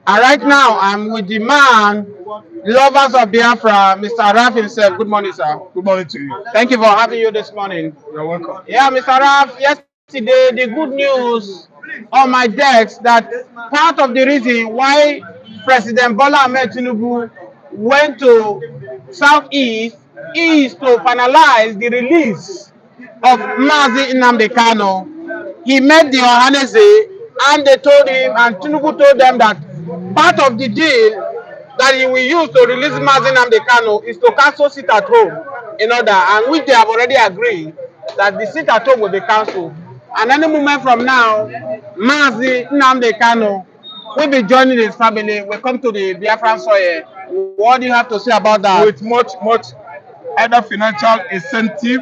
And right now, I'm with the man, lovers of Biafra, Mr. Raf himself. Good morning, sir. Good morning to you. Thank you for having you this morning. You're welcome. Yeah, Mr. Raf, yesterday, the good news on my desk that part of the reason why President Bola Ahmed Tinubu went to Southeast is to finalize the release of Mazi Nnamdi Kanu. He met the Ohanese and they told him, and Tinubu told them that part of the deal that he will use to release Mazi Nnamdi Kanu is to cancel sit at home in order, and which they have already agreed that the sit at home will be cancelled. And any moment from now, Mazi Nnamdi Kanu will be joining his family. We come to the Biafran soil. What do you have to say about that? With much either financial incentive,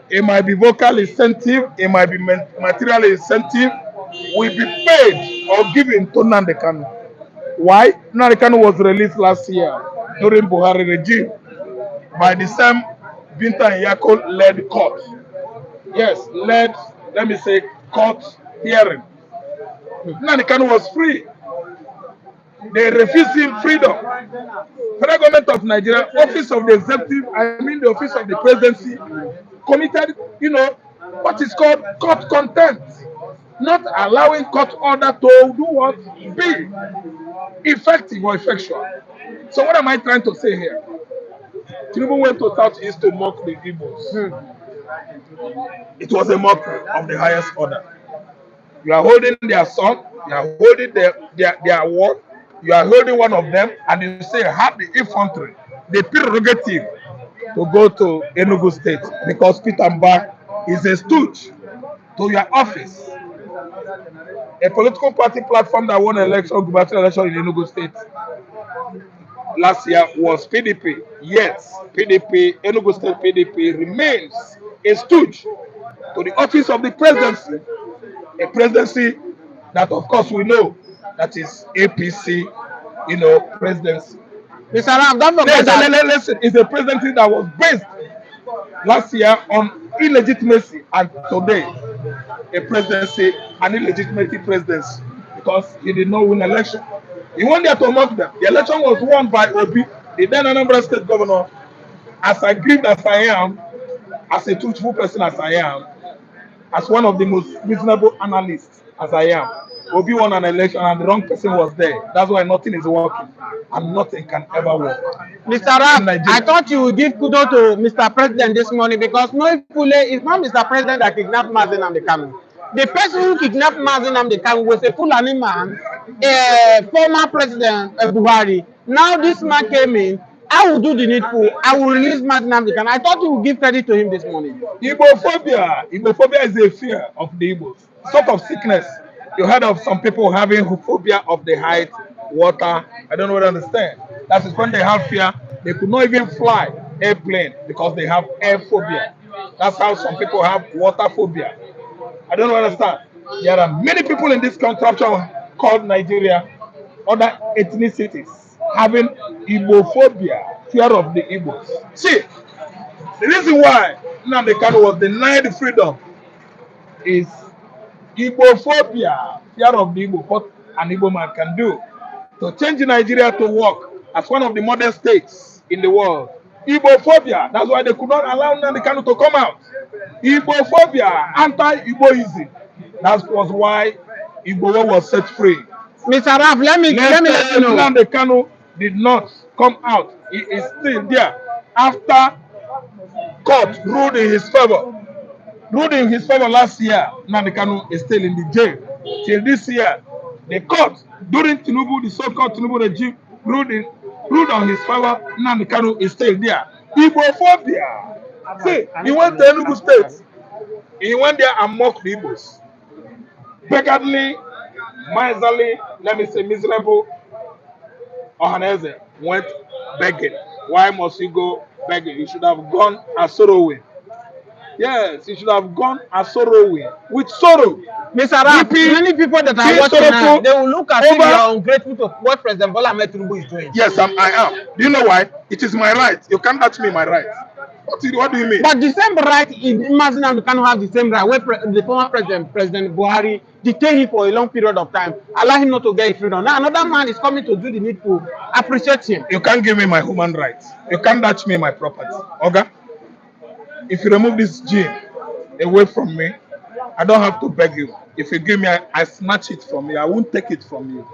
it might be vocal incentive, it might be material incentive, will be paid or given to Nnamdi Kanu. Why? Nnamdi Kanu was released last year during Buhari regime by the same Binta Nyako led court. Yes, led, let me say, court hearing. Nnamdi Kanu was free. They refused him freedom. Federal government of Nigeria, office of the executive, I mean the office of the presidency, committed, what is called court contempt. Not allowing court order to do what? Be effective or effectual. So what am I trying to say here? Tinubu went to Southeast to mock the Igbos. It was a mockery of the highest order. You are holding their son, you are holding their word, you are holding one of them, and you say have the infantry, the prerogative to go to Enugu State because Peter Mbah is a stooge to your office. A political party platform that won gubernatorial election in Enugu State last year was PDP. Yes, PDP, Enugu State PDP remains a stooge to the office of the presidency. A presidency that, of course, we know that is APC, presidency. Mr. Ram, don't forget that. Listen, it's a presidency that was based last year on illegitimacy, and today a presidency, an illegitimacy presidency, because he did not win election. He won there to mock them. The election was won by Obi, the then Anambra State governor. As aggrieved as I am, as a truthful person as I am, as one of the most reasonable analysts as I am, Obi won an election and the wrong person was there. That's why nothing is working and nothing can ever work. Mr. Raf, I thought you would give kudos to Mr. President this morning because it's not Mr. President that kidnapped Mazi Nnamdi Kanu. The person who kidnapped Mazi Nnamdi Kanu was a Fulani man, a former president Buhari. Now this man came in. I will do the needful. I will release Mazi Nnamdi Kanu. I thought you would give credit to him this morning. Igbophobia is a fear of the Igbos, sort of sickness. You heard of some people having phobia of the height, water. I don't know what I understand. That is when they have fear, they could not even fly airplane because they have air phobia. That's how some people have water phobia. I don't understand. There are many people in this contraption called Nigeria, other ethnicities, having Igbophobia, fear of the Igbos. See, the reason why Nnamdi Kanu was denied freedom is Igbophobia, fear of the Igbo, what an Igbo man can do to change Nigeria to work as one of the modern states in the world. Igbophobia, that's why they could not allow Nnamdi Kanu to come out. Igbophobia, anti-Igboism. That was why Igbo was set free. Mr. Raf, let me let you know. Nnamdi Kanu did not come out. He is still there. After court ruled in his favor. Ruled in his favor last year, Nnamdi Kanu is still in the jail. Till this year, the court, during Tinubu, the so-called Tinubu regime, ruled on his favor, Nnamdi Kanu is still there. Igbophobia. See, he went to Enugu State. He went there and mocked the Igbos. Beggarly, miserly, let me say miserable, Ohanese went begging. Why must you go begging? You should have gone as sorrowing. Yes, you should have gone as sorrowing. With sorrow. Mr. Raf, many people that are watching now, they will look at you are ungrateful to what President Bola Ahmed Tinubu is doing. Yes, I am. Do you know why? It is my right. You can't touch me my right. What do you mean? But the same right, imagine Nnamdi Kanu have the same right where the former President Buhari detained him for a long period of time, allow him not to get his freedom. Now another man is coming to do the needful, appreciate him. You can't give me my human rights. You can't touch me my property. Okay? If you remove this gene away from me, I don't have to beg you. If you give me, I snatch it from you. I won't take it from you.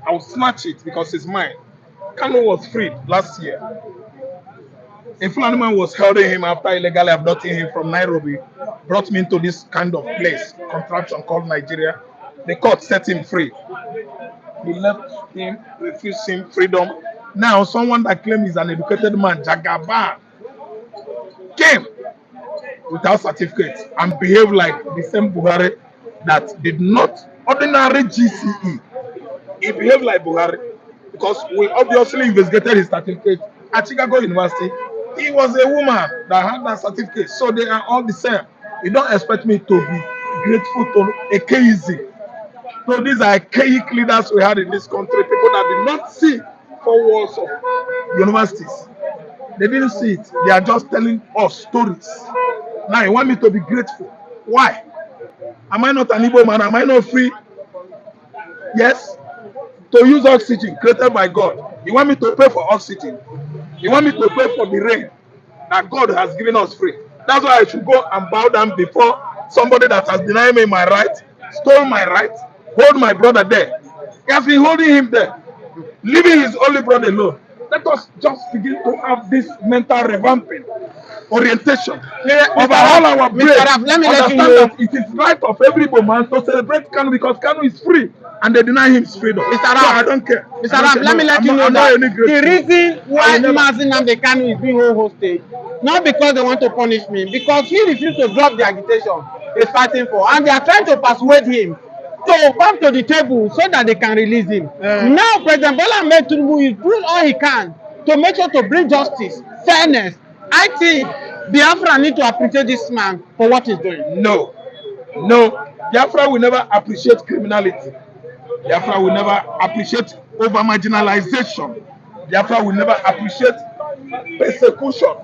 I will snatch it because it's mine. Kanu was freed last year. A Fulani man was holding him after illegally abducting him from Nairobi, brought me into this kind of place, contraption called Nigeria. The court set him free. He left him, refused him freedom. Now, someone that claims he's an educated man, Jagaban, came without certificates and behaved like the same Buhari that did not ordinary GCE. He behaved like Buhari because we obviously investigated his certificate at Chicago University. He was a woman that had that certificate, so they are all the same. You don't expect me to be grateful to a KEZ. So these are archaic leaders we had in this country, people that did not see 4 walls of universities. They didn't see it. They are just telling us stories. Now you want me to be grateful. Why? Am I not an Igbo man? Am I not free? Yes. To use oxygen created by God. You want me to pay for oxygen? You want me to pay for the rain that God has given us free? That's why I should go and bow down before somebody that has denied me my right, stole my right, hold my brother there. He has been holding him there, leaving his only brother alone. Let us just begin to have this mental revamping, orientation, overhaul our brain. Let me let you Understand know. that it is right of every woman to celebrate Kanu because Kanu is free and they deny him his freedom. Mr. So Raf, I don't care. Mr. Raf, let me let you know that the reason why Nnamdi Kanu is being hostage, not because they want to punish me, because he refused to drop the agitation he's fighting for, and they are trying to persuade him to come to the table so that they can release him. Now, President Bola Ahmed Tinubu is doing all he can to make sure to bring justice, fairness. I think Biafra need to appreciate this man for what he's doing. No, Biafra will never appreciate criminality. Biafra will never appreciate over marginalization. Biafra will never appreciate persecution.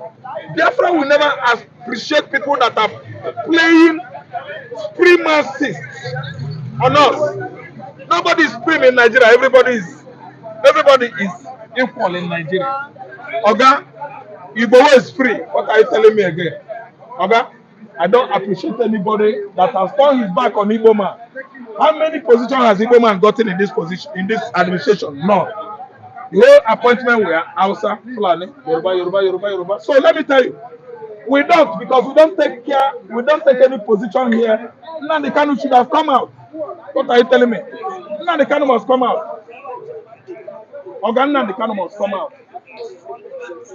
Biafra will never appreciate people that are playing supremacists on us. Nobody is supreme in Nigeria. Everybody is equal in Nigeria. Oga, Igbo is free. What are you telling me again? Oga, I don't appreciate anybody that has turned his back on Igbo man. How many positions has Igbo man gotten in this position, in this administration? None. The whole appointment were Hausa, Fulani, Yoruba. So let me tell you, we don't, because we don't take care, we don't take any position here. Nnamdi Kanu should have come out. What are you telling me? Nnamdi Kanu must come out. Nnamdi Kanu must come out.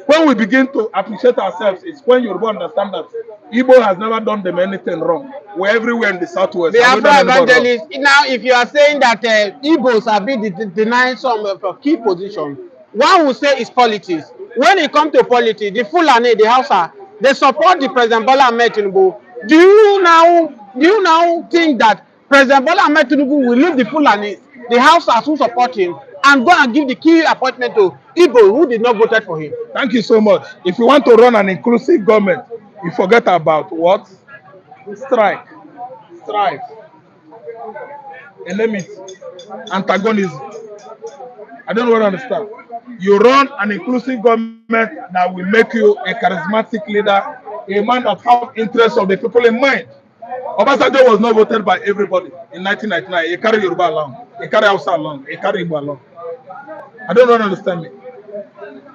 When we begin to appreciate ourselves, it's when Yoruba understand that Igbo has never done them anything wrong. We're everywhere in the southwest. The Afro evangelist. Now, if you are saying that Igbos have been denying some key positions, one will say it's politics. When it comes to politics, the Fulani, the Hausa, they support the President Bola Ahmed Tinubu. Do you now think that President Bola Ahmed Tinubu will leave the Fulani, the Hausas who support him, and go and give the key appointment to Igbo who did not vote for him? Thank you so much. If you want to run an inclusive government, you forget about what? Strife, enmity, antagonism. I don't want to understand. You run an inclusive government that will make you a charismatic leader, a man that has interests of the people in mind. Obasanjo was not voted by everybody in 1999. He carried Yoruba along, he carried Hausa along, he carried Igbo along. I don't want to understand me.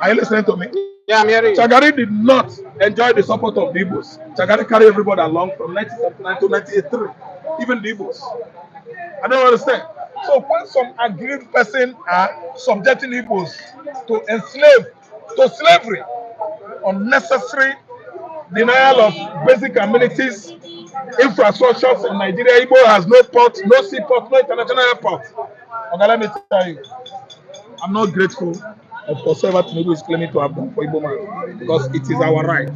Are you listening to me? Yeah, I'm hearing you. Chagari did not enjoy the support of the Igbos. Chagari carried everybody along from 1979 to 1983, even the Igbos. I don't understand. So when some aggrieved person are subjecting Igbos to slavery, unnecessary denial of basic amenities, infrastructures in Nigeria, Igbo has no port, no seaport, no international airport. Okay, let me tell you, I'm not grateful of whatever Tinubu is claiming to have done for Igbo man because it is our right.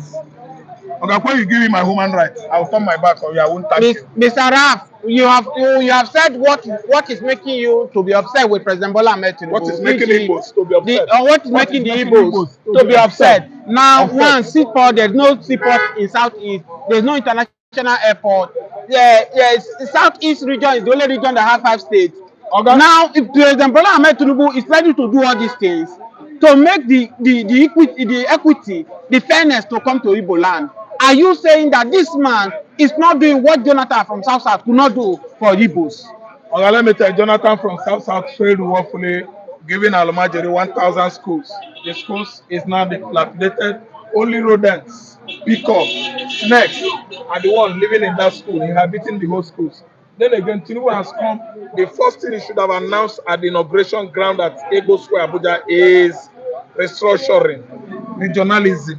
Okay, when you give me my human rights, I'll turn my back on you. I won't touch you. Mr. Raf, you have said what is making you to be upset with President Bola Ahmed What is Tinubu, making e.g. Igbos to be the upset? what is What is making the making Igbos Igbos to to be be upset? upset. Now, Upset. one, seaport, there's no seaport in Southeast, there's no international airport. Yeah, yes, the Southeast region is the only region that has 5 states. Okay? Now, if President Bola Ahmed Tinubu is ready to do all these things to make the equity, the fairness to come to Igbo land, are you saying that this man is not doing what Jonathan from South South could not do for Igbos? Okay, let me tell you, Jonathan from South South failed woefully, giving Alomajiri 1,000 schools. The schools is now dilapidated. Only rodents, peacocks, snakes are the ones living in that school, inhabiting the whole schools. Then again, Tinubu has come. The first thing he should have announced at the inauguration ground at Ego Square, Abuja, is restructuring, regionalism,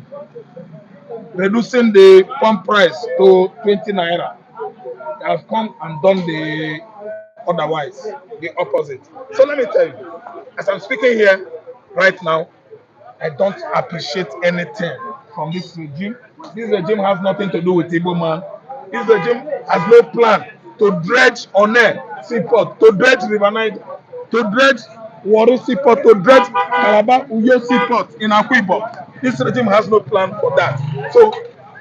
reducing the pump price to 20 naira. They have come and done the otherwise, the opposite. So let me tell you, as I'm speaking here right now, I don't appreciate anything from this regime. This regime has nothing to do with Igbo man. This regime has no plan to dredge One seaport, to dredge River Niger, to dredge Warri seaport, to dredge Calabar Uyo seaport in Akwa. This regime has no plan for that. So,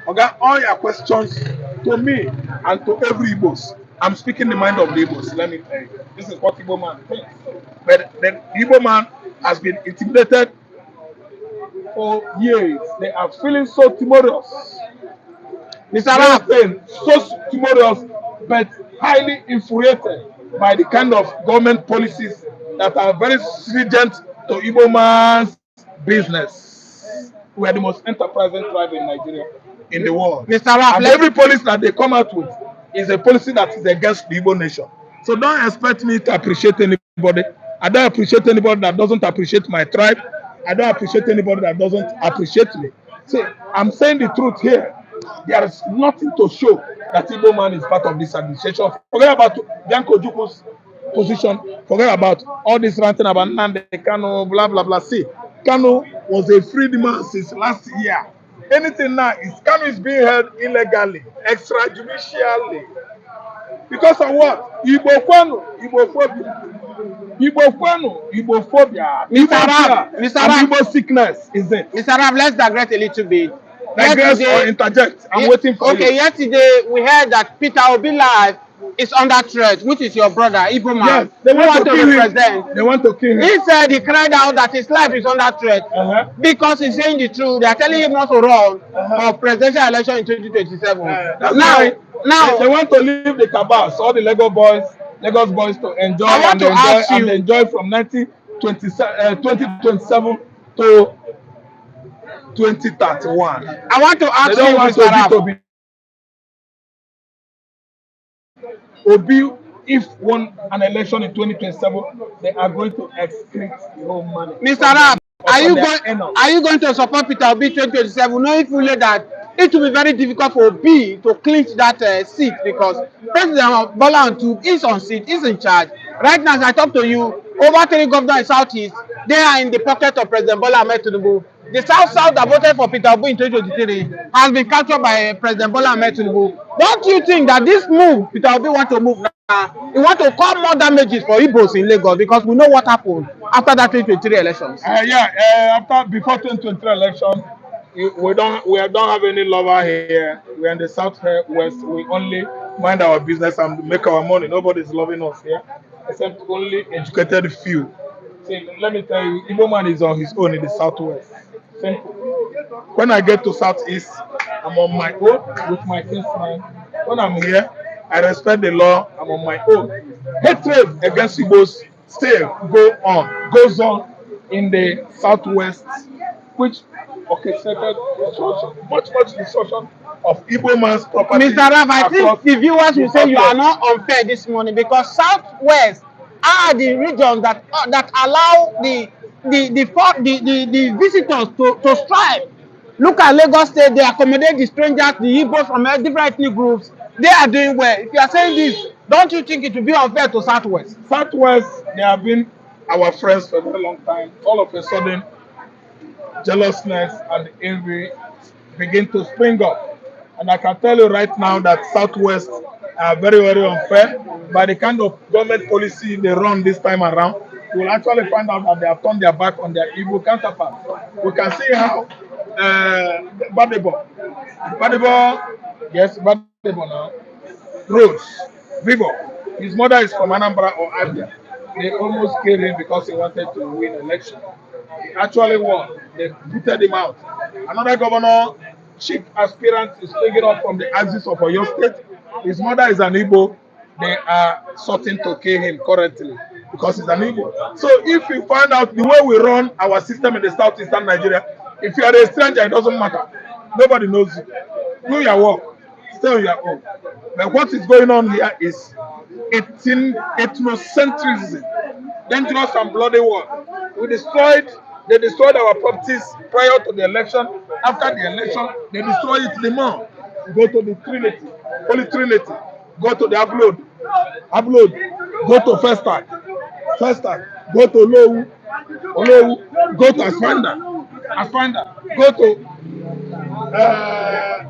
Oga, all your questions to me and to every Igbos, I'm speaking the mind of the Igbos. Let me tell you, this is what Igbo man thinks. But the Igbo man has been intimidated for years. They are feeling so timorous. Mr. They are Rap, saying so timorous, but highly infuriated by the kind of government policies that are very stringent to Igbo man's business. We are the most enterprising tribe in Nigeria, in the world. Mr. Rap, And every policy that they come out with is a policy that is against the Igbo nation. So don't expect me to appreciate anybody. I don't appreciate anybody that doesn't appreciate my tribe. I don't appreciate anybody that doesn't appreciate me. See, I'm saying the truth here. There is nothing to show that Igbo man is part of this administration. Forget about Bianco Juku's position. Forget about all this ranting about Nnamdi Kanu, blah, blah, blah. See, Kanu was a freed man since last year. Anything now is Kanu is being held illegally, extrajudicially. Because of what? Igbo Kwanu, Igbo phobia. Igbo Kwanu, Igbo phobia, Mr. Igbo Rap, fear, Mr. and Rap, Igbo sickness is it. Mr. Rap, let's digress a little bit. Digress or Yesterday, interject. I'm ye- waiting for okay, you. yesterday we heard that Peter Obi Live is under threat, which is your brother, Igbo man, Yes, they who want want to to kill him. represent. They want to kill him. He said he cried out that his life is under threat Uh-huh. because he's saying the truth. They are telling him not to run Uh-huh. for presidential election in 2027. That's Now, why they now, want to leave the cabals, all the Lagos boys to enjoy I want and to enjoy ask and you, enjoy from 2027 to 2031. I want to They ask don't you, want Mr. Obi Rap. to be Obi. If won an election in 2027, they are going to excrete the whole money Mr. from their Rap, are from you their going ennard. are you going to support Peter Obi 2027, knowing fully that it will be very difficult for Obi to clinch that seat because President Bola Tinubu is on seat, is in charge. Right now, as I talk to you, over 3 governors in Southeast, they are in the pocket of President Bola Ahmed Tinubu. The South South that voted for Peter Obi in 2023 has been captured by President Bola Ahmed Tinubu. Don't you think that this move Peter Obi want to move now, he want to cause more damages for Igbos in Lagos because we know what happened after that 2023 elections? After before 2023 election, we don't have any lover here. We're in the south here, west. We only mind our business and make our money. Nobody's loving us here, except only educated few. See, let me tell you, Igbo man is on his own in the southwest. Simple. When I get to southeast, I'm on my own with my kinsman. When I'm here, I respect the law. I'm on my own. Hatred against Igbos still goes on in the southwest, which orchestrated destruction, much destruction of Igbo man's property Mr. Rav, I think across the viewers the will say you are southwest. not unfair this morning because Southwest are the regions that allow the visitors to strive. Look at Lagos State, they accommodate the strangers, the Igbos from different ethnic groups. They are doing well. If you are saying this, don't you think it will be unfair to Southwest? Southwest, they have been our friends for a very long time. All of a sudden, jealousness and envy begin to spring up. And I can tell you right now that Southwest are very, very unfair by the kind of government policy they run this time around. You will actually find out that they have turned their back on their Igbo counterparts. We can see how Badebo, yes, Badebo now, Rose, Vivo, his mother is from Anambra or Abia. They almost killed him because he wanted to win election. He actually won. They booted him out. Another governor, chief aspirant, is taken up from the axis of Oyo State. His mother is an Igbo. They are sorting to kill him currently because he's an Igbo. So if you find out the way we run our system in the southeastern Nigeria, if you are a stranger, it doesn't matter. Nobody knows you. Do your work. Stay on your own. But what is going on here is ethnocentrism, dangerous and bloody war. They destroyed our properties prior to the election. After the election, they destroy it the more. Go to the Trinity, Holy Trinity, go to the Upload, go to Festac, go to Olowu, go to Asfanda, go to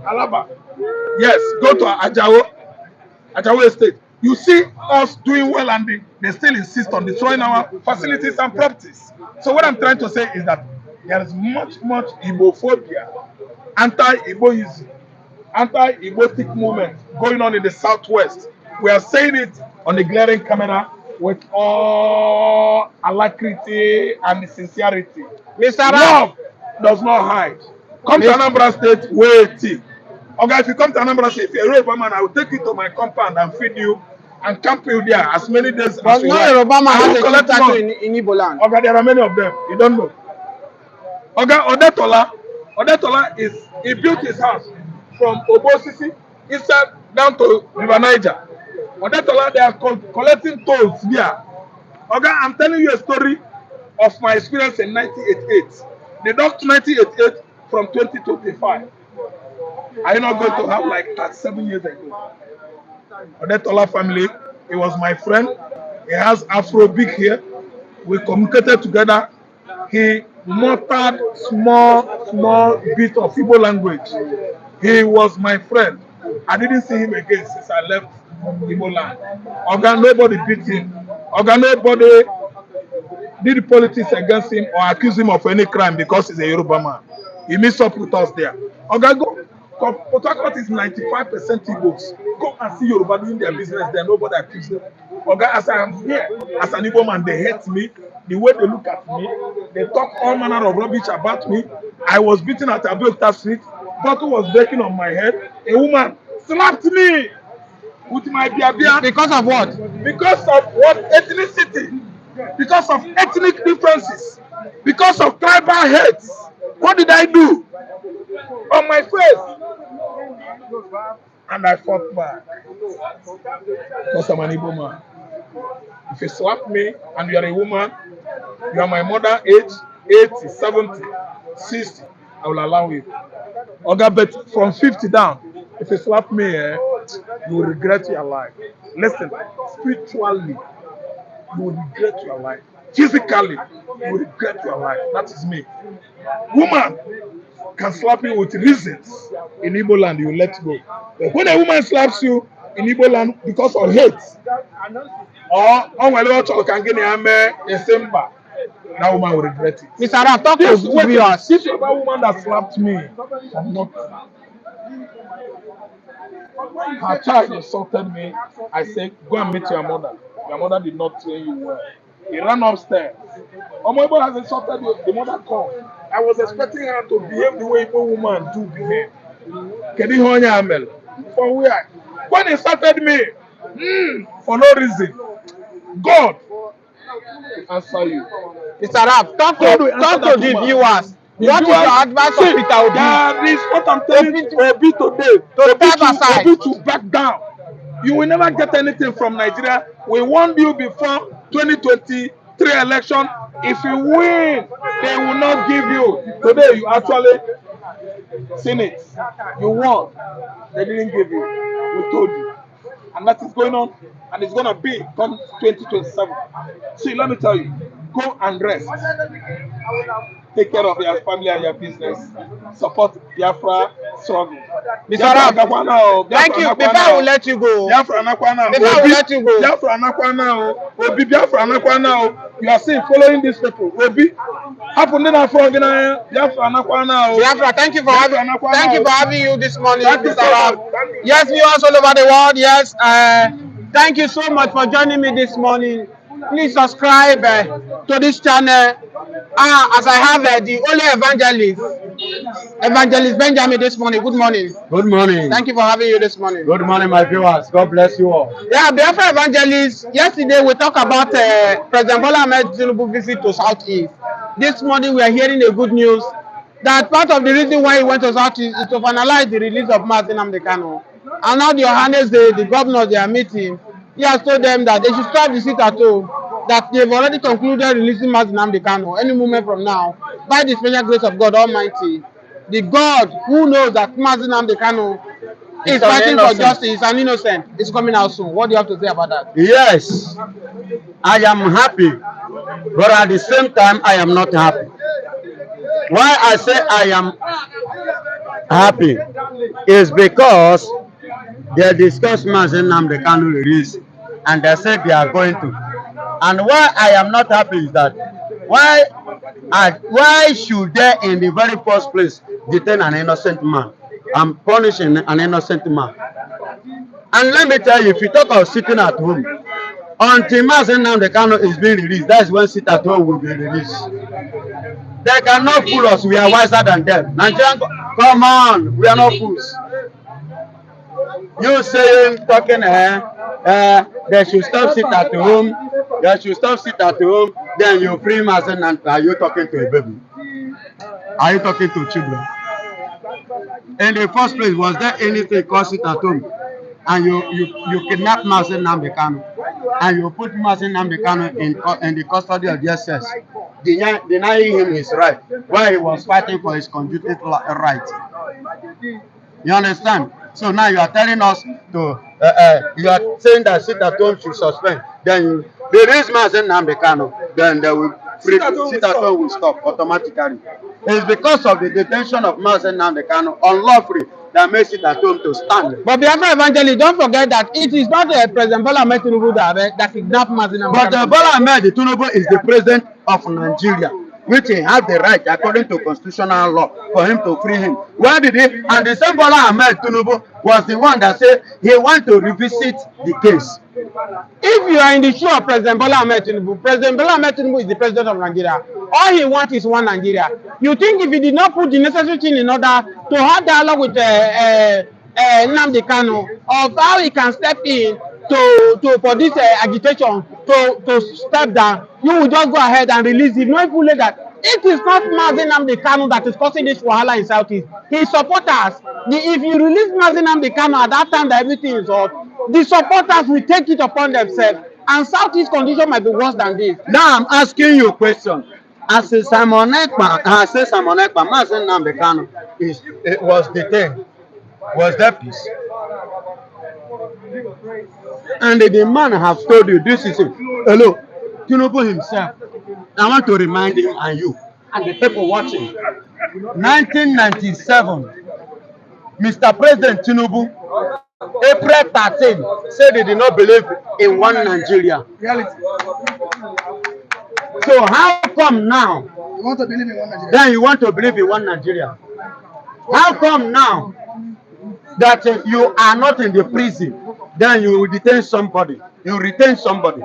Alaba. Yes, go to Ajawo Estate. You see us doing well and they still insist on destroying our facilities and properties. So what I'm trying to say is that there is much Igbophobia, anti-Igboism, anti-Igbotic movement going on in the southwest. We are saying it on the glaring camera with all alacrity and sincerity. Mr. Love does not hide. Come to Anambra State, wait. Okay, if you come to Anambra State, if you're a Yoruba man, I will take you to my compound and feed you and camp you there as many days But as you no like. Yoruba man I has will a collect tattoo money. in Igbo land. Okay, there are many of them. You don't know. Okay, Odetola he built his house from Obosisi inside down to River Niger. Odetola, they are collecting tolls here. Okay, I'm telling you a story of my experience in 1988. Deduct 1988 from 2025. Are you not going to have like 37 years ago? Odetola family, he was my friend. He has Afro big here. We communicated together. He muttered small bit of Igbo language. He was my friend. I didn't see him again since I left Igbo land. Oga, nobody beat him. Oga, nobody did politics against him or accuse him of any crime because he's a Yoruba man. He mixed up with us there. Oga, go. Port Harcourt is 95% Igbos. Go and see Yoruba doing their business there. Nobody accuse them. Oga, as I am here, as an Igbo man, they hate me. The way they look at me, they talk all manner of rubbish about me. I was beaten at Abeokuta Street. Bottle was breaking on my head. A woman slapped me with my biabia. Because of what? Because of what? Ethnicity. Because of ethnic differences. Because of tribal hate. What did I do? On my face. And I fought back. Because I'm an Igbo man. If you slap me and you are a woman, you are my mother age, 80, 70, 60, I will allow you. Oga, but from 50 down, if you slap me, you will regret your life. Listen, spiritually, you will regret your life. Physically, you will regret your life. That is me. Woman can slap you with reasons. In Igbo land, you let go. But when a woman slaps you in Igbo land because of hate, or on can get a simba, that woman will regret it. Mr. Raf, talk to viewers. This Yoruba woman that slapped me, I'm not. Her child insulted me. I said, go and meet your mother. Your mother did not train you well. He ran upstairs. Omoibo has insulted you. The mother called. I was expecting her to behave the way Igbo woman do behave. Kedi Honya Amel. For where? When he insulted me, for no reason, God will answer you. Mr. Raf, talk to the viewers. What is your advice for Peter Obi? That is what I'm telling Obi today. To step aside. Obi to back down. You will never get anything from Nigeria. We warned you before 2023 election. If you win, they will not give you. Today, you actually seen it. You won. They didn't give you. We told you. And that is going on. And it's going to be come 2027. See, let me tell you. Go and rest. Take care of your family and your business. Support Biafra. struggle. Mr. Biafra Ralph, nakwa now. thank Biafra you. nakwa Before I will now. let you go, Biafra nakwa now. before I will let you go, Biafra nakwa now. Obi Biafra nakwa now. You are still following these people. Obi, happen na for gina. Biafra nakwa now. Biafra, thank you for Biafra nakwa thank you now. for having you this morning, Thank you Mr. so much. Ralph. Thank you. Yes, viewers all over the world. Yes, thank you so much for joining me this morning. Please subscribe to this channel. As I have the only evangelist Benjamin this morning. Good morning. Good morning. Thank you for having you this morning. Good morning, my viewers. God bless you all. Yeah, Biafra evangelist. Yesterday we talked about President Bola Ahmed Tinubu visit to Southeast. This morning we are hearing the good news that part of the reason why he went to Southeast is to finalize the release of Nnamdi Kanu. And now the Johannes, the governors, they are meeting. He has told them that they should start the sit at home. That they've already concluded releasing Nnamdi Kanu any moment from now by the special grace of God Almighty. The God who knows that Nnamdi Kanu is fighting for justice and innocent is coming out soon. What do you have to say about that? Yes, I am happy, but at the same time, I am not happy. Why I say I am happy is because they discussed Nnamdi Kanu release and they said they are going to. And why I am not happy is that why should they in the very first place detain an innocent man and punishing an innocent man? And let me tell you, if you talk of sitting at home, until Nnamdi Kanu is being released, that's when sit at home will be released. They cannot fool us. We are wiser than them. Nigerian, come on, we are not fools. You saying, talking, they should stop sit at home. They should stop sit at home. Then you free Nnamdi. Are you talking to a baby? Are you talking to children? In the first place, was there anything called sit at home? And you kidnap Nnamdi Kanu, and you put Nnamdi Kanu in the custody of the SS, denying him his right while he was fighting for his conjugal right. You understand? So now you are telling us to you are saying that sit at home should suspend. Then you release Nnamdi Kanu, then they will sit at home will stop automatically. It's because of the detention of Nnamdi Kanu unlawfully that makes it at home to stand. But Biafra evangelist, don't forget that it is not President Bola Ahmed Tinubu that kidnapped Nnamdi But Kanu. Bola Ahmed Tinubu is the president of Nigeria, which he has the right, according to constitutional law, for him to free him. Where did he? And the same Bola Ahmed Tinubu was the one that said he want to revisit the case. If you are in the shoe of President Bola Ahmed Tinubu, President Bola Ahmed Tinubu is the president of Nigeria. All he wants is one Nigeria. You think if he did not put the necessary thing in order to have dialogue with Nnamdi Kanu of how he can step in to for this agitation to step down, you will just go ahead and release him, knowing fully that it is not Nnamdi Kanu that is causing this wahala in Southeast. His supporters, if you release Nnamdi Kanu at that time that everything is off, the supporters will take it upon themselves, and Southeast condition might be worse than this. Now I'm asking you a question. As a Simon Ekpa, Nnamdi Kanu was detained. Was there peace? And the man has told you this is it. Hello, Tinubu himself. I want to remind him and you and the people watching. 1997, Mr. President Tinubu, April 13, said he did not believe in one Nigeria. So how come now? You want to believe in one Nigeria? Then you want to believe in one Nigeria? How come now that you are not in the prison? Then you will detain somebody. You retain somebody.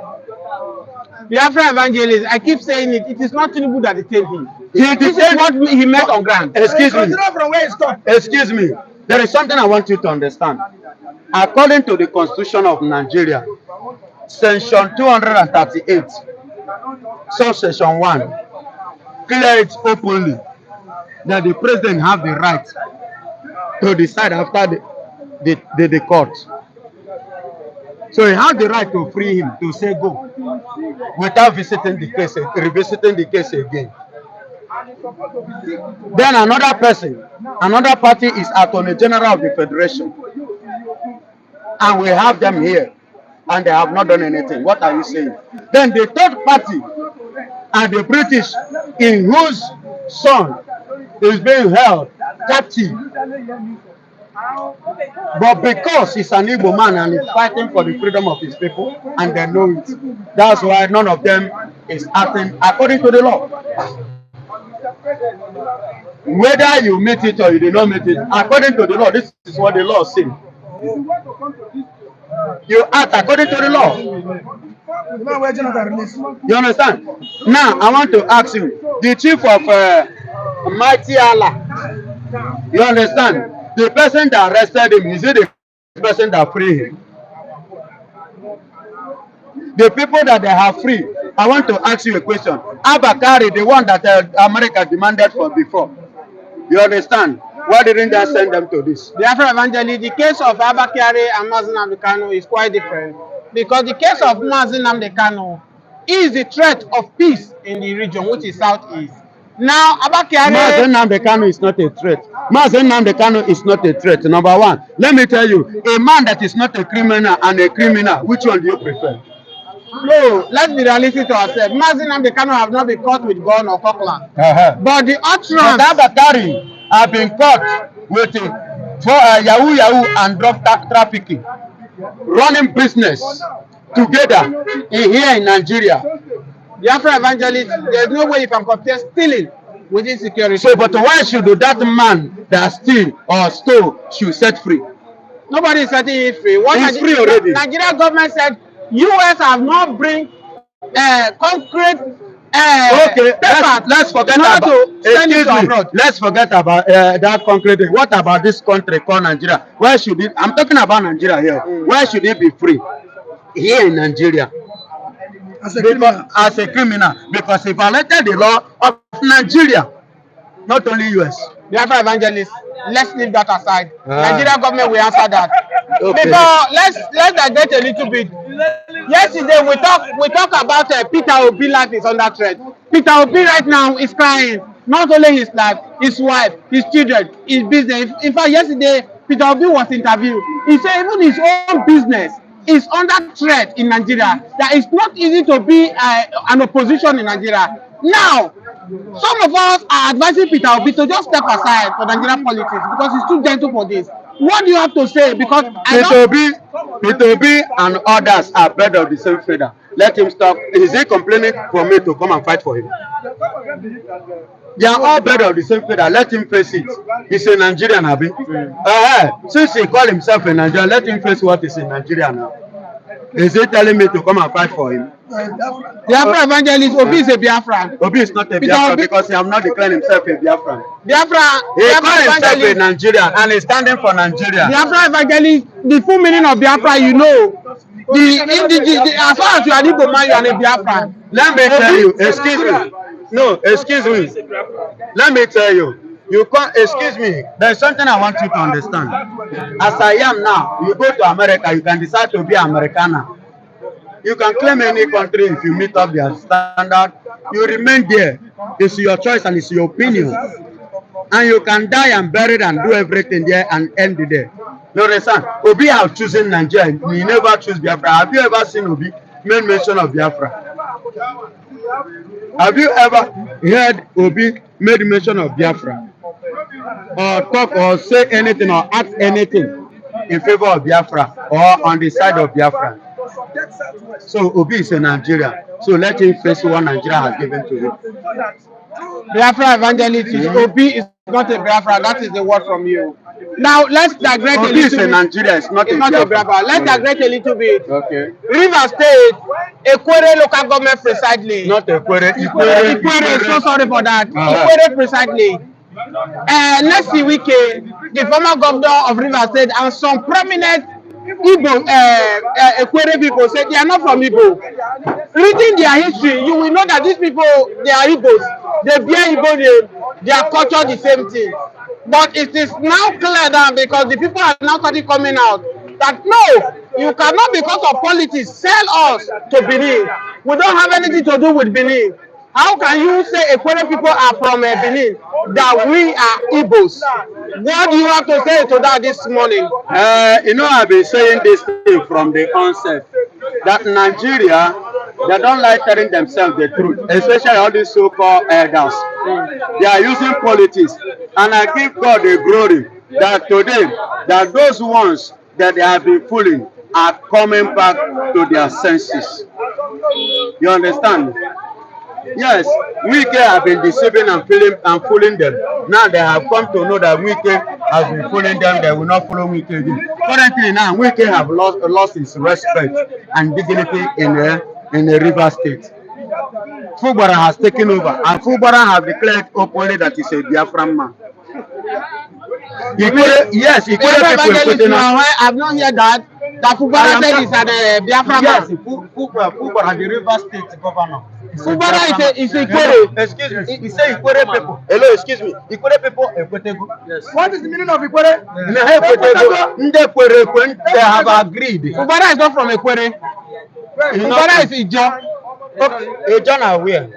Biafra evangelist, I keep saying it. It is not Tinubu that detained him. This is what he met on ground. Excuse me. From where it's come. Excuse me. There is something I want you to understand. According to the Constitution of Nigeria, Section 238, Subsection 1, clear it openly that the president have the right to decide after the court. So he has the right to free him, to say go, without visiting the case, revisiting the case again. Then another party is Attorney General of the Federation. And we have them here, and they have not done anything. What are you saying? Then the third party are the British, in whose son is being held captive But because he's an Igbo man and he's fighting for the freedom of his people, and they know it, that's why none of them is acting according to the law. Whether you meet it or you do not meet it, according to the law, this is what the law says. You act according to the law. You understand? Now, I want to ask you, the chief of Mighty Allah, you understand? The person that arrested him, is it the person that freed him? The people that they have free, I want to ask you a question. Abakari, the one that America demanded for before, you understand? Why didn't they send them to this? The Afro Evangelist, the case of Abakari and Nnamdi Kanu is quite different. Because the case of Nnamdi Kanu is the threat of peace in the region, which is Southeast. Now, Abakari... Nnamdi Kanu is not a threat. Nnamdi Kanu is not a threat, number one. Let me tell you, a man that is not a criminal and a criminal, which one do you prefer? No, let's be realistic to ourselves. Nnamdi Kanu have not been caught with gun or cockland. But the utterance... But Abakari have been caught with for Yahoo and drug trafficking, running business together here in Nigeria. The Afro Evangelist, there's no way you can compare stealing with insecurity. So, but why should that man that steal or stole should set free? Nobody is setting it free. What He's free already. Nigeria government said US have not bring concrete okay, let's forget about let's forget about that concrete. What about this country called Nigeria? Why should it? I'm talking about Nigeria here. Why should it be free here in Nigeria? As a criminal, because he violated the law of Nigeria, not only US. The Afro Evangelist, let's leave that aside. Nigeria government will answer that. Okay. Because let's digress a little bit. Yesterday we talk about Peter Obi life is under threat. Peter Obi right now is crying. Not only his life, his wife, his children, his business. In fact, yesterday Peter Obi was interviewed. He said even his own business is under threat in Nigeria. That it's not easy to be an opposition in Nigeria. Now, some of us are advising Peter Obi to just step aside for Nigerian politics because he's too gentle for this. What do you have to say? Because Peter Obi and others are birds of the same feather. Let him stop. Is he complaining for me to come and fight for him? They are all birds of the same feather. Let him face it. He's a Nigerian, Abi. Since he called himself a Nigerian, let him face what is in Nigeria now. Is he telling me to come and fight for him? The Afro Evangelist, Obi is a Biafran. Obi is not a Biafran because he has not declared himself a Biafran. He called himself a Nigerian and is standing for Nigeria. The Afro Evangelist, the full meaning of Biafra, you know. As far as you are an Igbo man, you are a Biafran. Let me tell you, excuse me. No, excuse me. Let me tell you. You can't, excuse me, there is something I want you to understand. As I am now, you go to America, you can decide to be Americana. You can claim any country if you meet up their standard. You remain there. It's your choice and it's your opinion. And you can die and buried and do everything there and end the day. You understand? Obi have chosen Nigeria. He never choose Biafra. Have you ever seen Obi make mention of Biafra? Have you ever heard Obi made mention of Biafra? Or talk or say anything or act anything in favor of Biafra or on the side of Biafra? So Obi is a Nigerian. So let him face what Nigeria has given to him. Biafra Evangelist, Obi is not a Biafra. That is the word from you. Now let's digress a little bit. Obi is a Nigerian. It's not a Biafra. Let's digress a little bit. Okay. River State, Ekwere local government precisely. Not Ekwere. Ekwere. So sorry for that. Ekwere precisely. Let's see, Wike, the former governor of River State, and some prominent Igbo Ekwere people say they are not from Igbo. Reading their history, you will know that these people, they are Igbos. They bear Igbo name, their culture the same thing. But it is now clear that because the people are now starting coming out that no, you cannot because of politics sell us to Benin. We don't have anything to do with Benin. How can you say Ekwere people are from Benin, that we are Igbos? What do you have to say to that this morning? You know, I've been saying this thing from the onset, that Nigeria, they don't like telling themselves the truth, especially all these so-called elders. They are using politics, and I give God the glory that today, that those ones that they have been fooling are coming back to their senses. You understand? Yes, Wike have been deceiving and fooling them. Now they have come to know that Wike has been fooling them. They will not follow Wike again. Currently now, Wike have lost his respect and dignity in a river state. Fubara has taken over, and Fubara has declared openly that he's a Biafran man. Yes, he could I've not heard that. That Fubara said he's a Biafra yes, man. Fubara, the river state governor. Fubara is a Ikwere. Excuse me, he said Ikwere people. Hello, excuse me. Ikwere people, Ekwetego. Yes. What is the meaning of Ikwere? They have agreed. Fubara is not from Ikwere. Fubara is Ijo. Okay, Ijo now where?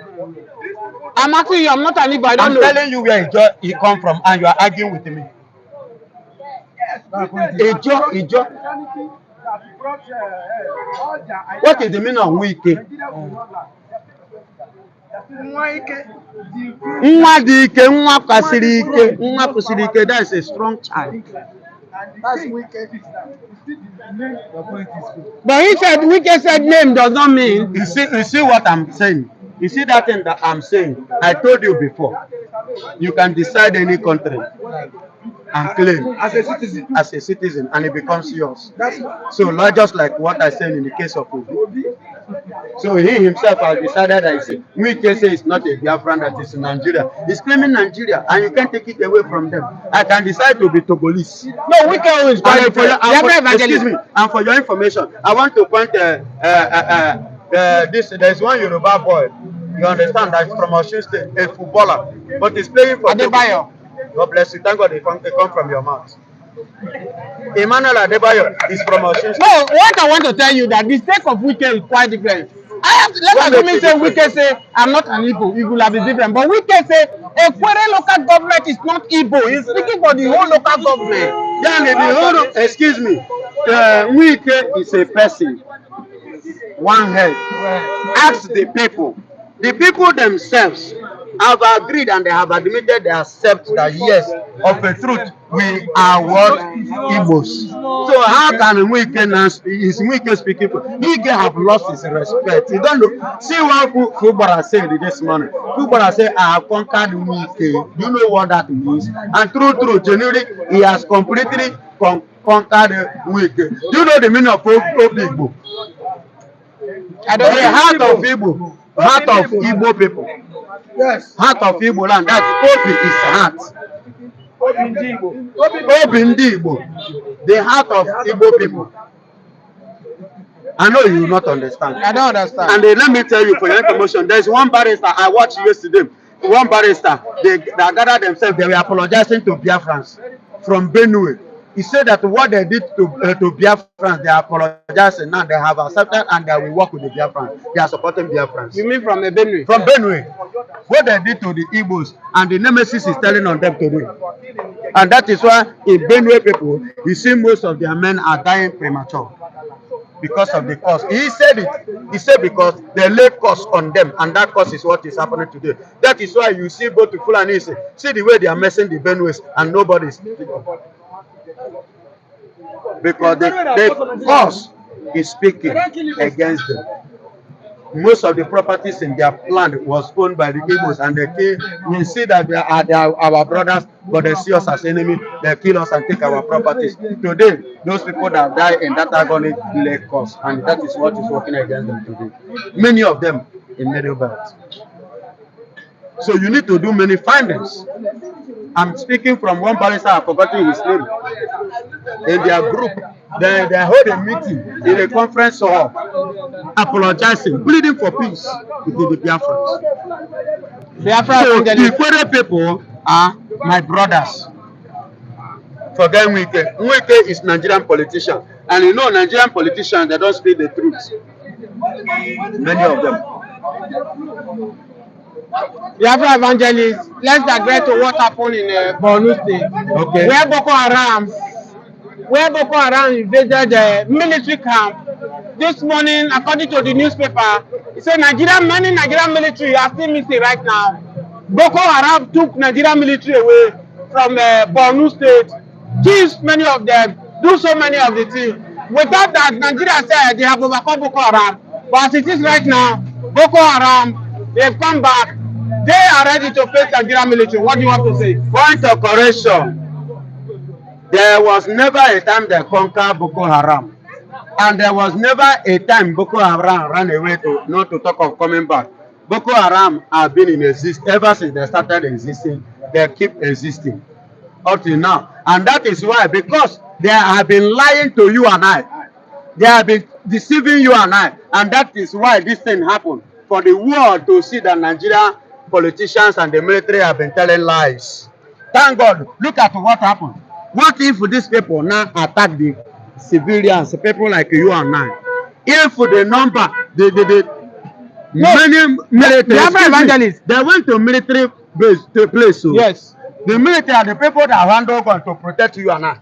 I'm asking you, I'm not an Igbo, I don't know. I'm telling you where Ijo he come from, and you are arguing with me. Ijo. What is the meaning of Wike? Nwadike, nwa kwasiri ike, that is a strong child. That's wicked. But he said, Wike said name does not mean. You see what I'm saying? You see that thing that I'm saying? I told you before. You can decide any country and claim as a citizen, and it becomes yours. So not just like what I said in the case of Obi. So he himself has decided that Wike say it's not a Biafran, that is in Nigeria. He's claiming Nigeria, and you can't take it away from them. I can decide to be Togolese. No, Wike is excuse me. And for your information, I want to point there's one Yoruba boy. You understand that from Osun State, a footballer, but he's playing for Adebayo. God bless you. Thank God they come from your mouth. Emmanuel Adebayo is from Osun State. No, what I want to tell you that the stake of Wike is quite different. Let me say Wike say I'm not an Igbo. It will have been different. But Wike say Ekwere local government is not Igbo. He's speaking for the whole local government. Yeah, excuse me. Wike is a person. One head. Ask the people. The people themselves have agreed and they have admitted, they accept that yes, of a truth, we are what Igbos. So how can Wike now speak? Is Wike speaking for? Wike have lost his respect. You don't know. See what Fubara said this morning. Fubara said, I have conquered Wike. You know what that means? And true, genuinely, he has completely conquered Wike. Do you know the meaning of Igbo? The heart of Igbo. Heart of Igbo people. Yes. Heart of Igbo land. That Obi is heart. Obi Ndi Igbo. The heart of Igbo people. I know you will not understand. I don't understand. And let me tell you for your information, there's one barrister I watched yesterday. One barrister, they gathered themselves, they were apologizing to Biafrans from Benue. He said that what they did to Biafrans, they apologized and now they have accepted and they will work with the Biafrans. They are supporting Biafrans. You mean from Benue? From Benue. What they did to the Igbos and the nemesis is telling on them to do. And that is why in Benue people, you see most of their men are dying premature because of the cost. He said it. He said because they lay cost on them, and that cost is what is happening today. That is why you see both to Fulani, see the way they are messing the Benues and nobody is. Because the force is speaking against them. Most of the properties in their land was owned by the Igbos, and we see that they are our brothers, but they see us as enemy. They kill us and take our properties. Today, those people that die in that agony lay cost, and that is what is working against them today. Many of them in Middle Belt. So you need to do many findings. I'm speaking from one barrister, I've forgotten his name. In their group, they hold a meeting in a conference hall, apologizing, pleading for peace with the Biafrans. So the Ikwere people are my brothers. Forget Wike. Wike is Nigerian politician. And you know Nigerian politicians, they don't speak the truth. Many of them. Biafra evangelists, let's digress to what happened in Borno State. Okay. Where Boko Haram invaded the military camp. This morning, according to the newspaper, it said many Nigerian military are still missing right now. Boko Haram took Nigerian military away from Borno State kills many of them, do so many of the things. Without that, Nigeria said they have overcome Boko Haram. But as it is right now, Boko Haram, they've come back. They are ready to face Nigerian military. What do you want to say? Point of correction. There was never a time they conquered Boko Haram. And there was never a time Boko Haram ran away to not to talk of coming back. Boko Haram have been in existence ever since they started existing. They keep existing up till now. And that is why, because they have been lying to you and I. They have been deceiving you and I. And that is why this thing happened. For the world to see that Nigerian politicians and the military have been telling lies. Thank God. Look at what happened. What if these people now attack the civilians, people like you and I? If the number, many military evangelists, they went to military base to place. So yes, the military are the people that handle gun to protect you and I,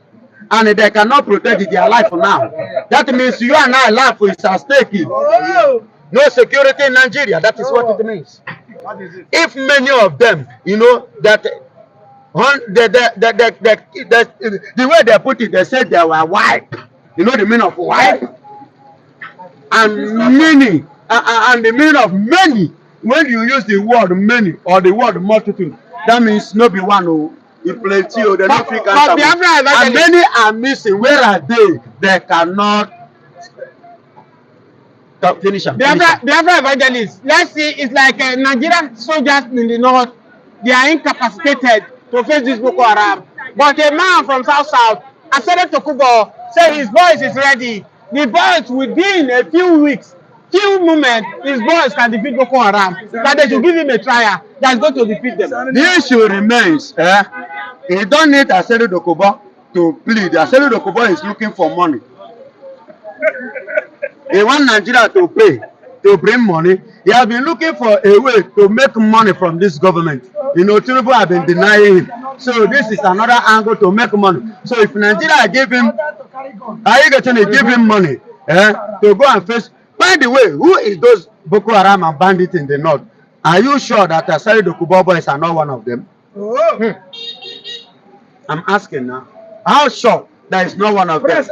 and they cannot protect their life now. That means you and I life is at stake. No security in Nigeria. That is what it means. If many of them, you know that. The way they put it, they said they were white. You know the meaning of white? And many, and the meaning of many, when you use the word many or the word multitude, that means no be one who plenty or they don't think and many are missing. Where are they? They cannot finish them. Biafra evangelists, let's see, it's like Nigerian soldiers in the north, they are incapacitated to face this Boko Haram. But a man from South, Asere Tokubo, said his boys is ready. The boys within a few weeks, few moments, his boys can defeat Boko Haram. That they should give him a trial that's going to defeat them. The issue remains, he don't need Asere Tokubo to plead. Asere Tokubo is looking for money. He wants Nigeria to pay, to bring money. He has been looking for a way to make money from this government. You know, Tinubu have been denying him. So this is another angle to make money. So if Nigeria give him, are you going to give him money to go and face? By the way, who is those Boko Haram and bandits in the north? Are you sure that Asari Dokubo boys are not one of them? I'm asking now. How sure that is not one of them?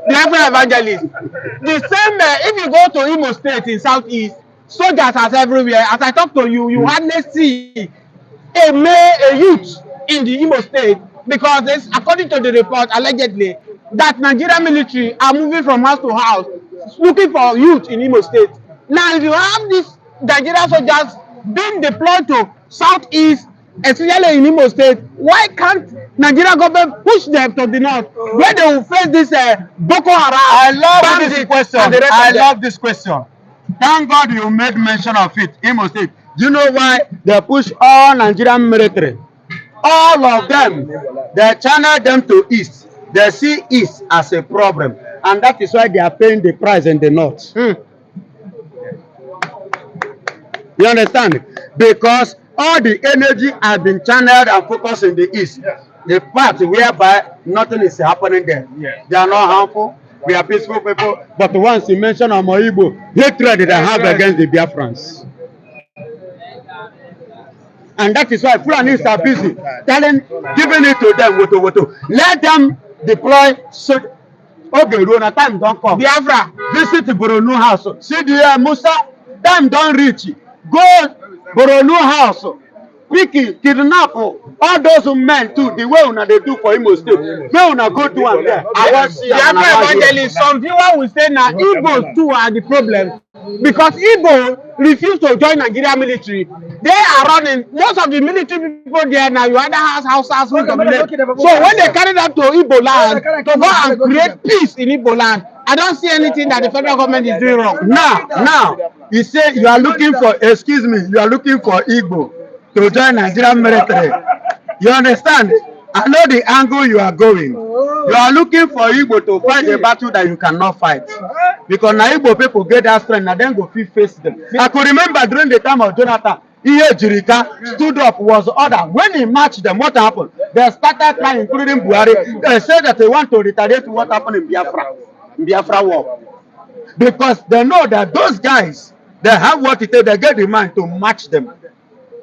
Biafra evangelists. The same, if you go to Imo State in Southeast, soldiers are everywhere. As I talk to you, you hardly see a youth in the Imo State because it's, according to the report, allegedly, that Nigerian military are moving from house to house looking for youth in Imo State. Now, if you have these Nigerian soldiers being deployed to Southeast, especially in Imo State, why can't Nigeria government push them to the north where they will face this Boko Haram? I love this question. I love this question. Thank God you made mention of it, Imo State. Do you know why they push all Nigerian military? All of them, they channel them to East. They see East as a problem. And that is why they are paying the price in the north. You understand? Because all the energy has been channeled and focused in the East. The part whereby nothing is happening there. They are not harmful. We are peaceful people. But once you mention Amoibo, hatred that I have against the Biafrans. And that is why Fulanis are busy giving it to them. Let them deploy. Okay, Rona, time don't come. Biafra, visit the Boronu house. See the Musa, time don't reach. Go Boronu house. Picky, kidnap all those men too. The way una they do for Imo State. May una go to and there. I want see. Biafra evangelist. Some viewers will say now Igbos too are the problem because Igbo refuse to join Nigeria military. They are running. Most of the military people there now, you either houses who dominate. So when they carry them to Igbo land to go and create peace in Igbo land, I don't see anything that the federal government is doing wrong. Now, you say you are looking for, excuse me, you are looking for Igbo to join Nigerian military. You understand? I know the angle you are going. You are looking for Igbo to fight a battle that you cannot fight. Because now Igbo people get that strength, and then go face them. I could remember during the time of Jonathan, Ihe Jirika stood up, was ordered. When he marched them, what happened? They started crying, including Buhari. They said that they want to retaliate to what happened in Biafra war. Because they know that those guys, they have what it takes, they get the mind to match them.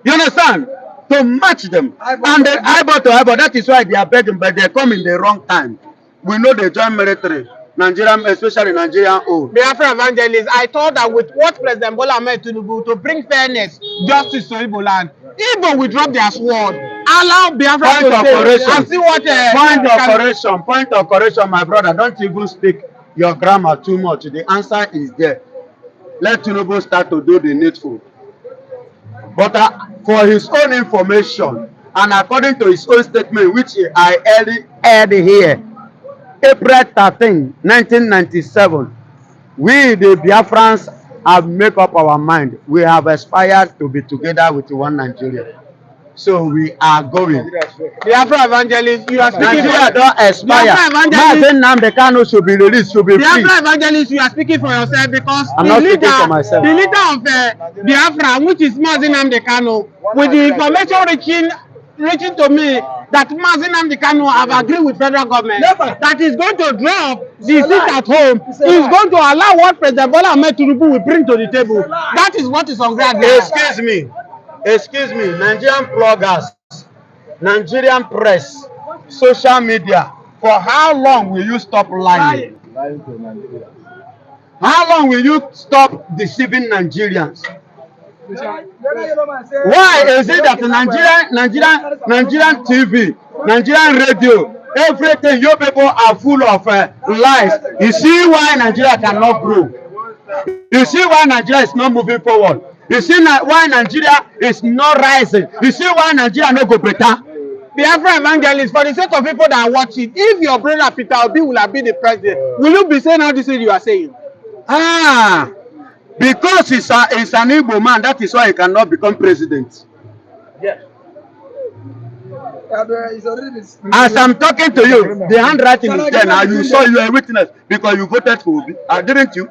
You understand? to match them. And the eyeball to eyeball, that is why they are begging, but they come in the wrong time. We know they join military, Nigerian, especially Nigerian old. Biafra evangelists, I thought that with what President Bola Ahmed Tinubu to bring fairness, justice to Igbo land, Igbo will drop their sword, allow Biafra Point to of stay correction. and see what Point of correction, my brother. Don't even speak your grammar too much. The answer is there. Let Tinubu start to do the needful. But for his own information, and according to his own statement, which I early aired here, April 13, 1997, we, the Biafrans, have made up our mind. We have aspired to be together with one Nigeria. So we are going. Biafra evangelists, you are speaking Nigeria don't expire. Nnamdi Kanu should be released, should be free. Biafra evangelists, you are speaking for yourself because I'm not speaking for myself. The leader of Biafra, which is Nnamdi Kanu, with the information reaching to me that Nnamdi Kanu have agreed with federal government that is going to drop the seat at home, is going to allow what President Bola Ahmed Tinubu will bring to the table. That is what is on ground. Excuse me, Nigerian bloggers, Nigerian press, social media, for how long will you stop lying? How long will you stop deceiving Nigerians? Why is it that Nigerian TV, Nigerian radio, everything, you people are full of lies? You see why Nigeria cannot grow? You see why Nigeria is not moving forward? You see why Nigeria is not rising? You see why Nigeria no go better? Biafra evangelists, for the sake of people that watch it, if your brother Peter Obi will have been the president, will you be saying all this thing you are saying? Because he's an Igbo man, that is why he cannot become president. Yes. As I'm talking to you, the handwriting is there now. You saw, you are a witness because you voted for Obi, didn't you?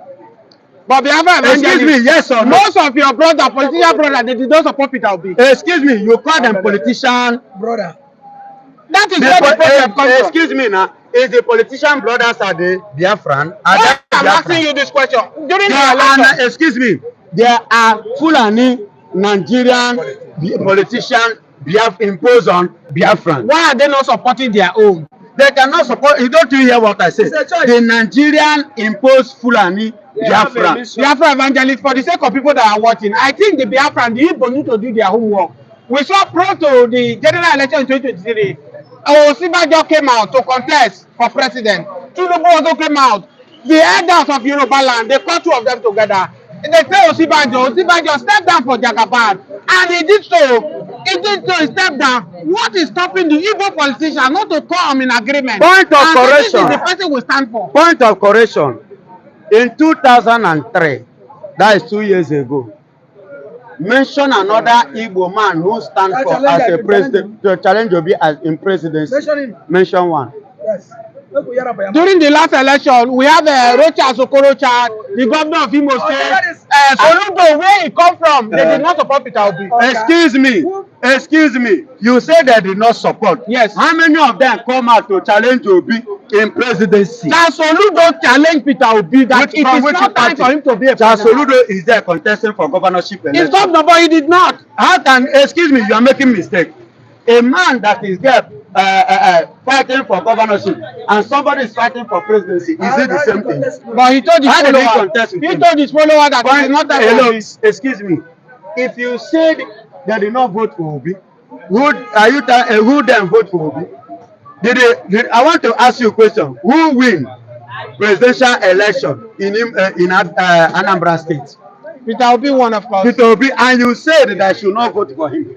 But Biafra evangelists, excuse me, yes or no? Most of your politician brother, they did not support Peter Obi. Excuse me, you call them politician brother. That is where the problem comes from. Excuse me now, is the politician brothers are the Biafran? I'm asking you this question. During the election, excuse me, there are Fulani Nigerian politicians imposed on Biafran. Why are they not supporting their own? They cannot support. You don't hear what I say. The Nigerian imposed Fulani Biafra. Biafra evangelists, for the sake of people that are watching, I think the Biafran, the Igbo need to do their homework. We saw prior to the general election in 2023, Osibajo came out to contest for president. Tinubu also came out. The elders of Yoruba land, they called two of them together. They tell Osibajo, step down for Jagaban. And he did so. He stepped down. What is stopping the Igbo politicians not to come in agreement? Point of correction. This is the person we stand for. Point of correction. In 2003, that is 2 years ago, mention another Igbo man who stands for as a president to challenge Obi as in presidency. Mention one. Yes. During the last election, we have Rocha Sokorocha, the governor of Imo State. Soludo, where he come from, they did not support Peter Obi. Excuse me. You said they did not support. Yes. How many of them come out to challenge Obi in presidency? Soludo challenge Peter Obi that it is not time for him to be a president. Soludo is there contesting for governorship election. He's governor, but he did not. How can, excuse me, you are making mistake. A man that is there fighting for governorship and somebody is fighting for presidency, is it the same thing? But he told his follower that it is not that. Hello, excuse me. If you said they did not vote for Obi, who then vote for Obi? I want to ask you a question. Who win presidential election in Anambra State? Peter Obi won, of course. Peter Obi, and you said that I should not vote for him.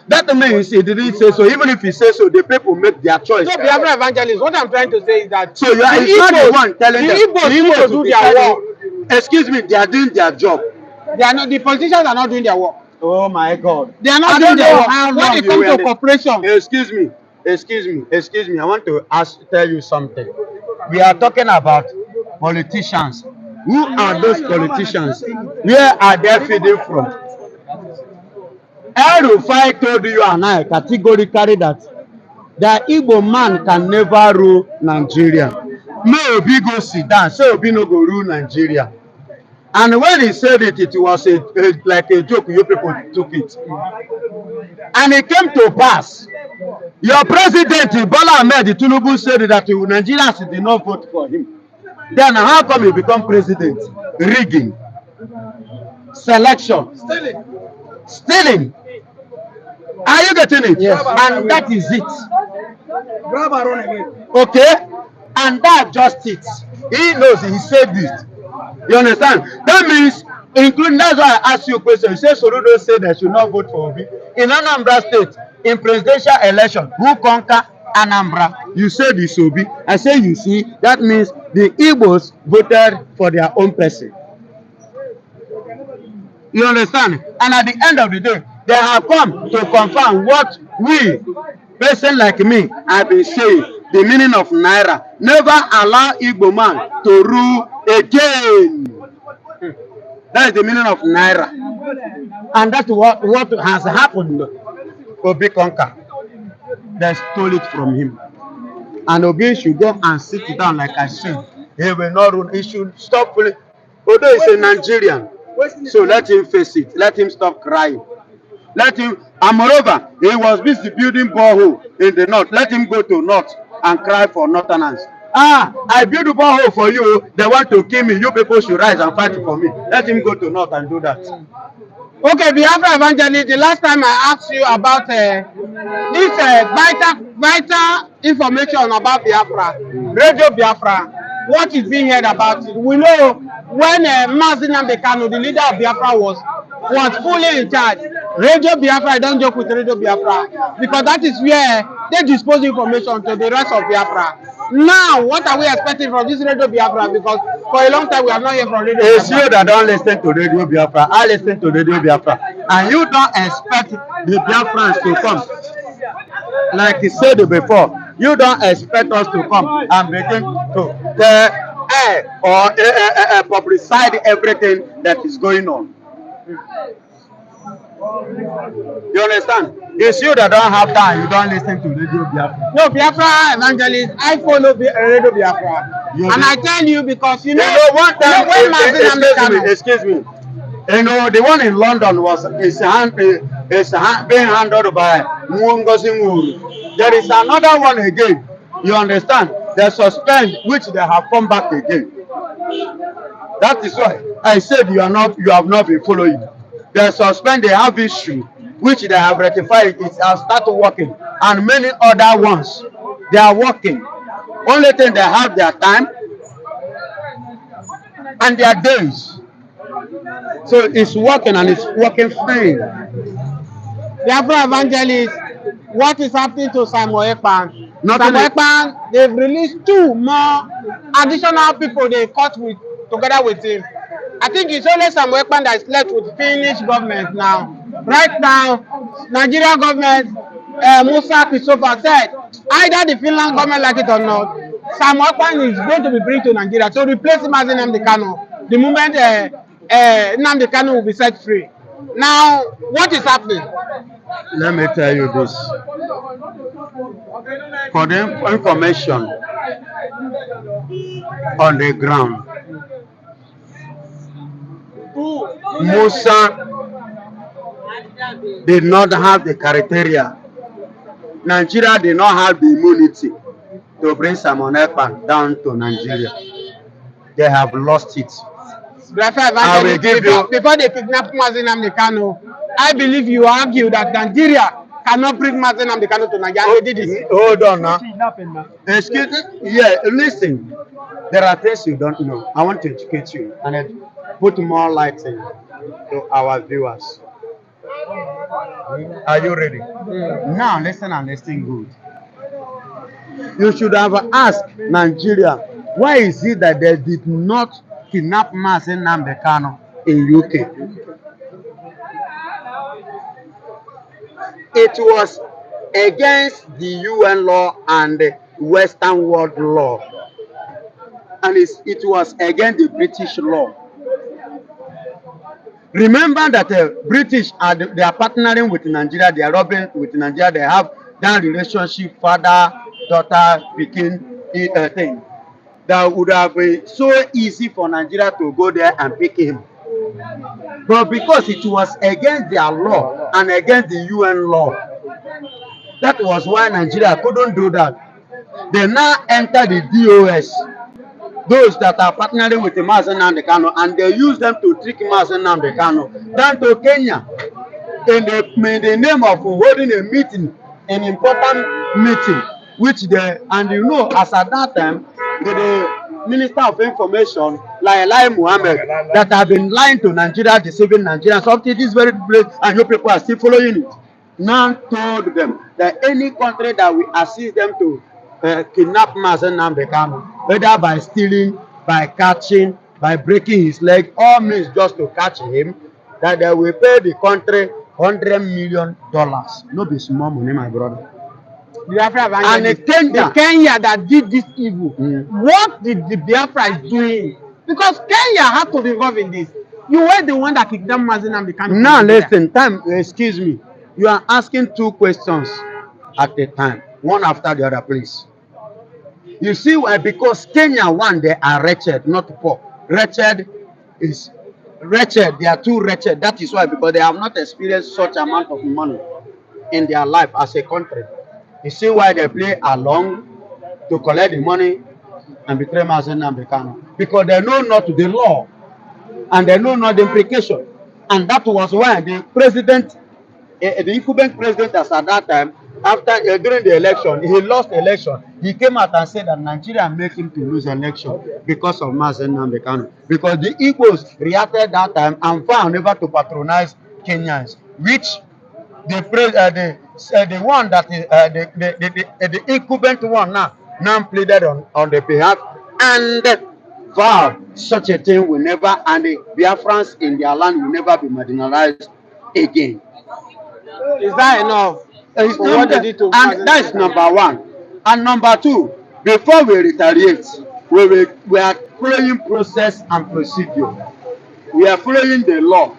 That means he didn't say so. Even if he says so, the people make their choice. So, Biafra evangelists, what I'm trying to say is that so you are not the one telling them. The Igbos need to do their work. Excuse me, they are doing their job. They are not. The politicians are not doing their work. Oh my God! They are not doing their work. When it comes to cooperation. Excuse me. I want to tell you something. We are talking about politicians. Who are those politicians? Where are they feeding from? El-Rufai told you and I categorically that the Igbo man can never rule Nigeria. May Obi go sit down, so Obi no go rule Nigeria. And when he said it, it was like a joke. You people took it. And it came to pass. Your president, Bola Ahmed Tinubu, said that Nigerians did not vote for him. Then how come he become president? Rigging. Selection. Stealing. Are you getting it? Yes. And that is it. Okay? And that just it. He knows he said this. You understand? That means, including, that's why I asked you a question. You say Soludo said they should not vote for Obi. In Anambra State, in presidential election, who conquer Anambra? You said it's Obi. I say, you see, that means the Igbos voted for their own person. You understand? And at the end of the day, they have come to confirm what we, person like me, have been saying. The meaning of Naira. Never allow Igbo man to rule again. That is the meaning of Naira. And that's what has happened. Obi conquer. They stole it from him. And Obi should go and sit down like I said. He will not rule. He should stop. Although he's a Nigerian. So let him face it. Let him stop crying. Let him, and moreover, he was busy building borehole in the north. Let him go to north and cry for northerners. Ah, I build a borehole for you. They want to kill me. You people should rise and fight for me. Let him go to north and do that. Okay, Biafra Evangelist, the last time I asked you about this vital information about Biafra, Radio Biafra, what is being heard about it? We know when Nnamdi Kanu, the leader of Biafra, was fully in charge. Radio Biafra, don't joke with Radio Biafra, because that is where they dispose information to the rest of Biafra. Now, what are we expecting from this Radio Biafra? Because for a long time we have not heard from Radio Biafra. It's you that don't listen to Radio Biafra. I listen to Radio Biafra. And you don't expect the Biafrans to come. Like you said before, you don't expect us to come and begin to tell or publicize everything that is going on. You understand? It's you that don't have time. You don't listen to Radio Biafra. No, Biafra Evangelist, I follow Radio Biafra. And I tell you because you know one time, when excuse me. You know, the one in London was being handled by Ngozi Nwuru. There is another one again. You understand? They suspend, which they have come back again. That is why I said you have not been following. They suspend, they have issue, which they have rectified. It has started working, and many other ones they are working. Only thing they have their time and their days. So it's working and it's working fine. Biafra Evangelist, what is happening to Simon Ekpan? Simon Ekpan, they've released 2 more additional people they caught together with him. I think it's only Simon Ekpan that is left with Finnish government now. Right now, Nigerian government, Musa Christopher said, either the Finland government like it or not, Simon Ekpan is going to be brought to Nigeria to replace him as Nnamdi Kanu. The moment Nnamdi Kanu will be set free. Now, what is happening? Let me tell you this. For the information on the ground, Musa did not have the criteria. Nigeria did not have the immunity to bring Simon Ekpan down to Nigeria. They have lost it. I will give you, before they kidnap Nnamdi Kanu, I believe you argue that Nigeria cannot bring Nnamdi Kanu to Nigeria. They did it. Hold on now. Excuse me. Yeah, listen. There are things you don't know. I want to educate you and put more light to our viewers. Are you ready? Now listen and listen good. You should have asked Nigeria, why is it that they did not kidnap Nnamdi Kanu in UK? It was against the UN law and the Western world law, and it was against the British law. Remember that the British they are partnering with Nigeria, they are robbing with Nigeria, they have that relationship, father, daughter, pikin thing. that would have been so easy for Nigeria to go there and pick him. But because it was against their law and against the UN law, that was why Nigeria couldn't do that. They now enter the DOS, those that are partnering with the Nnamdi Kanu, and they use them to trick Nnamdi Kanu down to Kenya in the name of holding a meeting, an important meeting, which they, and you know, as at that time, the Minister of Information, Lai Muhammad, that have been lying to Nigeria, deceiving Nigerians up to this very place, and you people are still following it. Now told them that any country that will assist them to kidnap Nnamdi Kanu, whether by stealing, by catching, by breaking his leg, all means just to catch him, that they will pay the country $100 million. No be small money, my brother. And the Kenya that did this evil, what did the Biafra is doing? Because Kenya had to be involved in this. You were the one that kidnapped Nnamdi Kanu. Now listen, excuse me. You are asking two questions at a time, one after the other, please. You see why? Because Kenya, one, they are wretched, not poor. Wretched is wretched. They are too wretched. That is why, because they have not experienced such amount of money in their life as a country. You see why they play along to collect the money and betray Nnamdi Kanu? Because they know not the law and they know not the implication. And that was why the president, the incumbent president as at that time, after during the election, he lost the election. He came out and said that Nigeria made him to lose election because of Nnamdi Kanu. Because the Igbos reacted that time and found never to patronize Kenyans, which the one that is the incumbent one now pleaded on the behalf and vowed such a thing will never, and the Biafrans in their land will never be marginalized again. Is that enough? What they did to and that is number one. And number two, before we retaliate, we are following process and procedure. We are following the law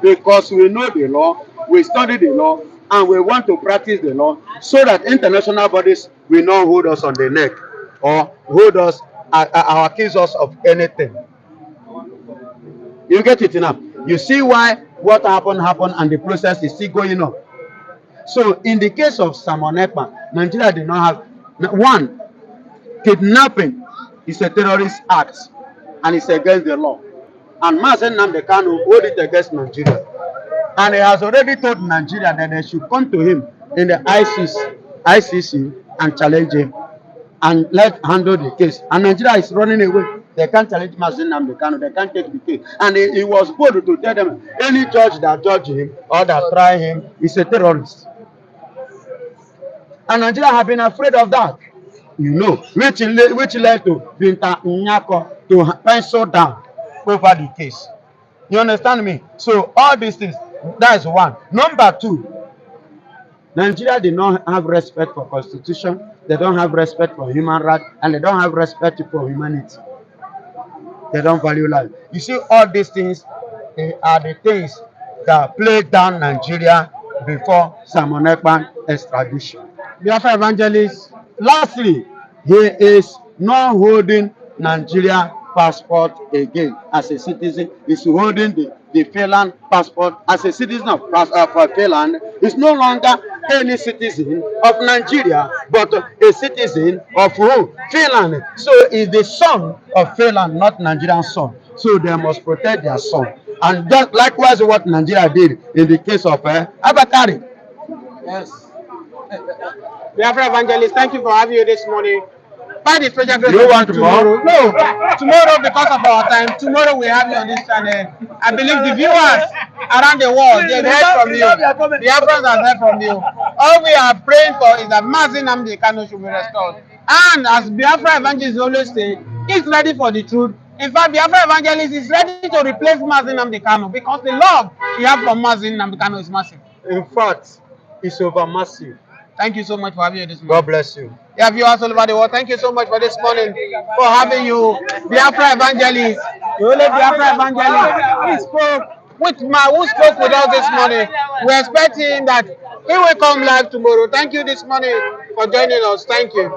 because we know the law, we study the law, and we want to practice the law so that international bodies will not hold us on the neck or hold us or accuse us of anything. You get it enough? You see why what happened and the process is still going on. So in the case of Simon Ekpa, Nigeria did not have one. Kidnapping is a terrorist act and it's against the law. And Nnamdi Kanu hold it against Nigeria. And he has already told Nigeria that they should come to him in the ICC and challenge him and let handle the case. And Nigeria is running away. They can't challenge Nnamdi Kanu. They can't take the case. And he was bold to tell them any judge that judge him or that try him is a terrorist. And Nigeria have been afraid of that. You know, which led to Binta Nyako to pencil down over the case. You understand me? So all these things, that is one. Number two, Nigeria did not have respect for constitution, they don't have respect for human rights, and they don't have respect for humanity. They don't value life. You see, all these things are the things that played down Nigeria before Simon Ekpa extradition. Biafra evangelist. Lastly, he is not holding Nigeria passport again as a citizen. He's holding the Finland passport as a citizen of Finland. He's no longer any citizen of Nigeria, but a citizen of who? Finland. So he's the son of Finland, not Nigerian son. So they must protect their son. And that likewise what Nigeria did in the case of Abakari. Yes. Biafra evangelist, thank you for having you this morning. By the special grace You want tomorrow? No, tomorrow because of our time. Tomorrow we have you on this channel. I believe the viewers around the world they've heard from you. The Biafrans have heard from you. All we are praying for is that Nnamdi Kanu should be restored. And as Biafra evangelists always say, he's ready for the truth. In fact, Biafra evangelist is ready to replace Nnamdi Kanu because the love he has for Nnamdi Kanu is massive. In fact, it's over massive. Thank you so much for having you this morning. God bless you. Yeah, viewers all over the world, thank you so much for this morning, for having you, Biafra evangelist. The only Biafra evangelist who spoke with us this morning. We're expecting that he will come live tomorrow. Thank you this morning for joining us. Thank you.